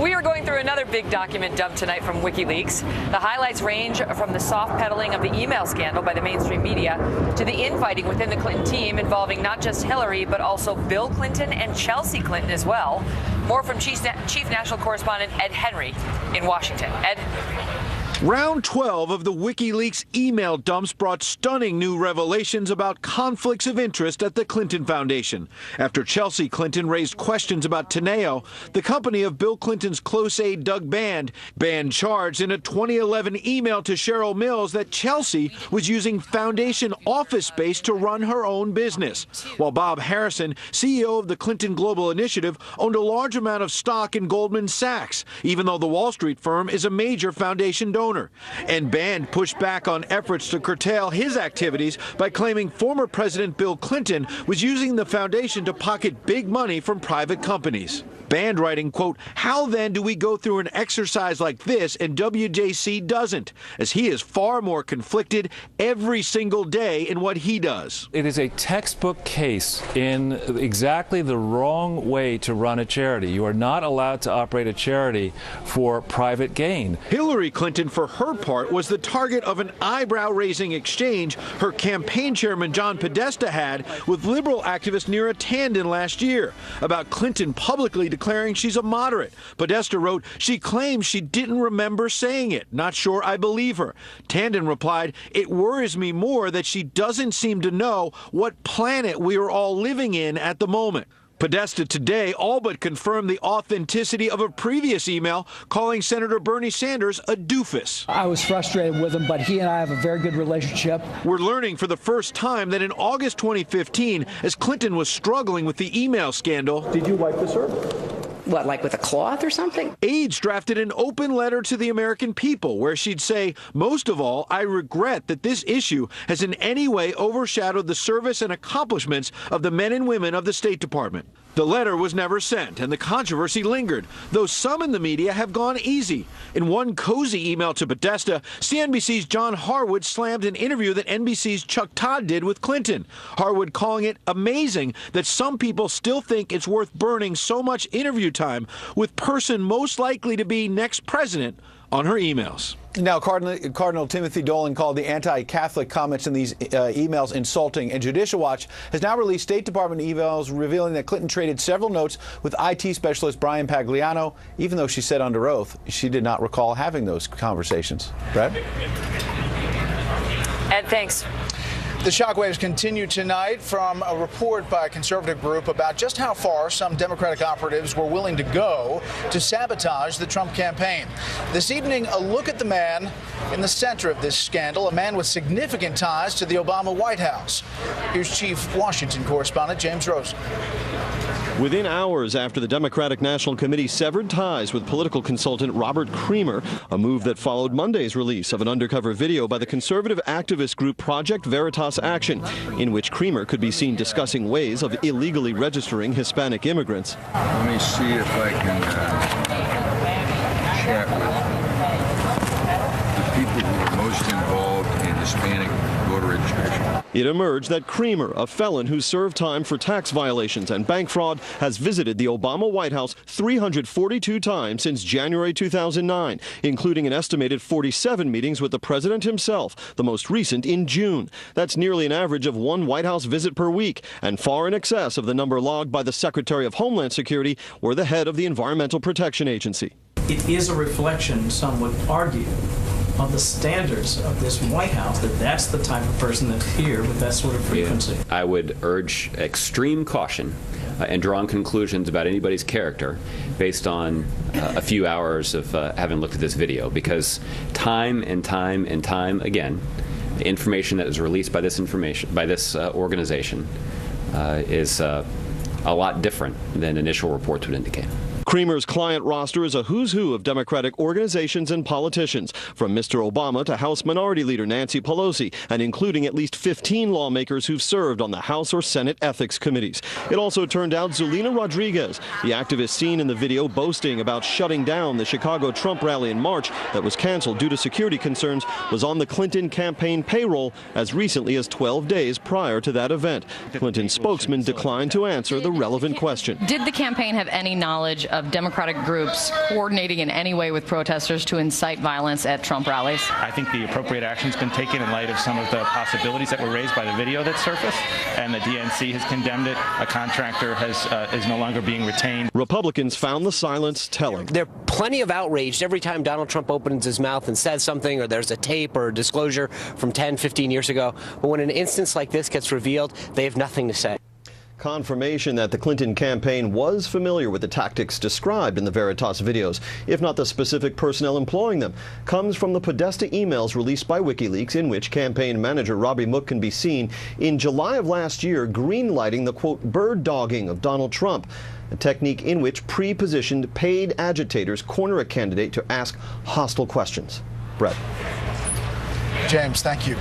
We are going through another big document dump tonight from Wikileaks. The highlights range from the soft peddling of the email scandal by the mainstream media to the infighting within the Clinton team involving not just Hillary, but also Bill Clinton and Chelsea Clinton as well. More from Chief National Correspondent Ed Henry in Washington. Ed? Round 12 of the WikiLeaks email dumps brought stunning new revelations about conflicts of interest at the Clinton Foundation. After Chelsea Clinton raised questions about Teneo, the company of Bill Clinton's close aide Doug Band charged in a 2011 email to Cheryl Mills that Chelsea was using foundation office space to run her own business, while Bob Harrison, CEO of the Clinton Global Initiative, owned a large amount of stock in Goldman Sachs, even though the Wall Street firm is a major foundation donor. And Band pushed back on efforts to curtail his activities by claiming former President Bill Clinton was using the foundation to pocket big money from private companies. Band writing, quote, "How then do we go through an exercise like this and WJC doesn't, as he is far more conflicted every single day in what he does." It is a textbook case in exactly the wrong way to run a charity. You are not allowed to operate a charity for private gain. Hillary Clinton, for her part, was the target of an eyebrow-raising exchange her campaign chairman John Podesta had with liberal activist Neera Tanden last year about Clinton publicly declaring she's a moderate. Podesta wrote, "She claims she didn't remember saying it. Not sure I believe her." Tanden replied, "It worries me more that she doesn't seem to know what planet we are all living in at the moment." Podesta today all but confirmed the authenticity of a previous email calling Senator Bernie Sanders a doofus. I was frustrated with him, but he and I have a very good relationship. We're learning for the first time that in August 2015, as Clinton was struggling with the email scandal, did you wipe the server? What, like with a cloth or something? aides drafted an open letter to the American people where she'd say, "Most of all, I regret that this issue has in any way overshadowed the service and accomplishments of the men and women of the State Department." The letter was never sent, and the controversy lingered, though some in the media have gone easy. In one cozy email to Podesta, CNBC's John Harwood slammed an interview that NBC's Chuck Todd did with Clinton. Harwood calling it amazing that some people still think it's worth burning so much interview time with person most likely to be next president on her emails. Now, Cardinal Timothy Dolan called the anti-Catholic comments in these emails insulting, and Judicial Watch has now released State Department emails revealing that Clinton traded several notes with IT specialist Brian Pagliano, even though she said under oath she did not recall having those conversations. Brad? Ed, thanks. The shockwaves continue tonight from a report by a conservative group about just how far some Democratic operatives were willing to go to sabotage the Trump campaign. This evening, a look at the man in the center of this scandal, a man with significant ties to the Obama White House. Here's Chief Washington Correspondent James Rosen. Within hours after the Democratic National Committee severed ties with political consultant Robert Creamer, a move that followed Monday's release of an undercover video by the conservative activist group Project Veritas Action, in which Creamer could be seen discussing ways of illegally registering Hispanic immigrants. Let me see if I can chat with the people who are most involved in Hispanic voter registration. It emerged that Creamer, a felon who served time for tax violations and bank fraud, has visited the Obama White House 342 times since January 2009, including an estimated 47 meetings with the president himself, the most recent in June. That's nearly an average of one White House visit per week, and far in excess of the number logged by the Secretary of Homeland Security or the head of the Environmental Protection Agency. It is a reflection, some would argue, of the standards of this White House, that's the type of person that's here with that sort of frequency. I would urge extreme caution and drawing conclusions about anybody's character based on a few hours of having looked at this video, because time and time and time again, the information that is released by this organization is a lot different than initial reports would indicate. Creamer's client roster is a who's who of Democratic organizations and politicians, from Mr. Obama to House Minority Leader Nancy Pelosi, and including at least 15 lawmakers who've served on the House or Senate ethics committees. It also turned out Zulina Rodriguez, the activist seen in the video boasting about shutting down the Chicago Trump rally in March that was canceled due to security concerns, was on the Clinton campaign payroll as recently as 12 days prior to that event. Clinton's spokesman declined to answer the relevant question. Did the campaign have any knowledge of of Democratic groups coordinating in any way with protesters to incite violence at Trump rallies? I think the appropriate action has been taken in light of some of the possibilities that were raised by the video that surfaced, and the DNC has condemned it. A contractor is no longer being retained. Republicans found the silence telling. There are plenty of outrage every time Donald Trump opens his mouth and says something, or there's a tape or a disclosure from 10, 15 years ago. But when an instance like this gets revealed, they have nothing to say. Confirmation that the Clinton campaign was familiar with the tactics described in the Veritas videos, if not the specific personnel employing them, comes from the Podesta emails released by WikiLeaks, in which campaign manager Robbie Mook can be seen in July of last year greenlighting the, quote, bird dogging of Donald Trump, a technique in which pre-positioned paid agitators corner a candidate to ask hostile questions. Brett. James, thank you.